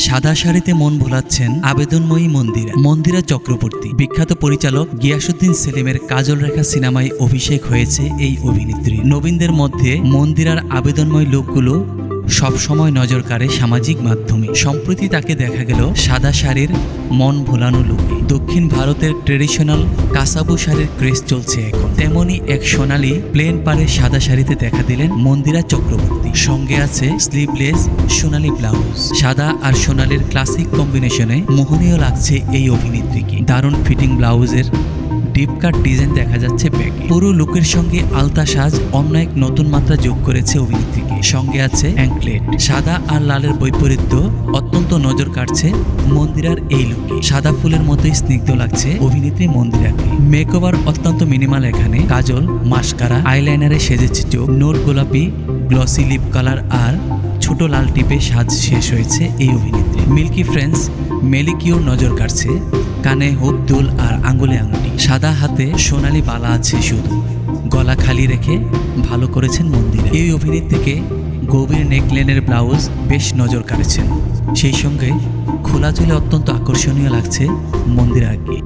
সাদা শাড়িতে মন ভোলাচ্ছেন আবেদনময়ী মন্দিরা চক্রবর্তী। বিখ্যাত পরিচালক গিয়াসউদ্দিন সেলিমের কাজল রেখা সিনেমায় অভিষেক হয়েছে এই অভিনেত্রী। নবীনদের মধ্যে মন্দিরার আবেদনময় লুকগুলো সবসময় নজর কাড়ে সামাজিক মাধ্যমে। সম্প্রতি তাকে দেখা গেল সাদা শাড়ির মন ভোলানো লুকে। দক্ষিণ ভারতের ট্রেডিশনাল কাসাবু শাড়ির ক্রেজ চলছে এখন। তেমনই এক সোনালি প্লেন পাড়ের সাদা শাড়িতে দেখা দিলেন মন্দিরা চক্রবর্তী। সঙ্গে আছে স্লিভলেস সোনালি ব্লাউজ। সাদা আর সোনালির ক্লাসিক কম্বিনেশনে মোহনীয় লাগছে এই অভিনেত্রীকে। দারুণ ফিটিং ব্লাউজের ডিপ কাট ডিজাইন দেখা যাচ্ছে ব্যাগে। পুরো লুকের সঙ্গে আলতা সাজ অন্য এক নতুন মাত্রা যোগ করেছে অভিনেত্রীকে। সঙ্গে আছে অ্যাঙ্কলেট। সাদা আর লালের বৈপরীত্য অত্যন্ত নজর কাটছে মন্দিরার এই লুকে। সাদা ফুলের মতোই স্নিগ্ধ লাগছে অভিনেত্রী মন্দিরাকে। মেকওভার অত্যন্ত মিনিমাল এখানে। কাজল, মাস্কারা, আইলাইনারে সেজেছে চোখ। নোট গোলাপি, গ্লসি লিপ কালার আর ছোট লাল টিপে সাজ শেষ হয়েছে এই অভিনেত্রী। মিল্কি ফ্রেন্স মেলিকিওর নজর কাটছে। কানে হুপ, দুল আর আঙ্গুলে আংটি। সাদা হাতে সোনালি বালা আছে শুধু। গলা খালি রেখে ভালো করেছেন মন্দিরা। এই অভিনেত্রীকে গভীর নেকলেনের ব্লাউজ বেশ নজর কাড়েছেন। সেই সঙ্গে খোলা চুলে অত্যন্ত আকর্ষণীয় লাগছে মন্দিরাকে।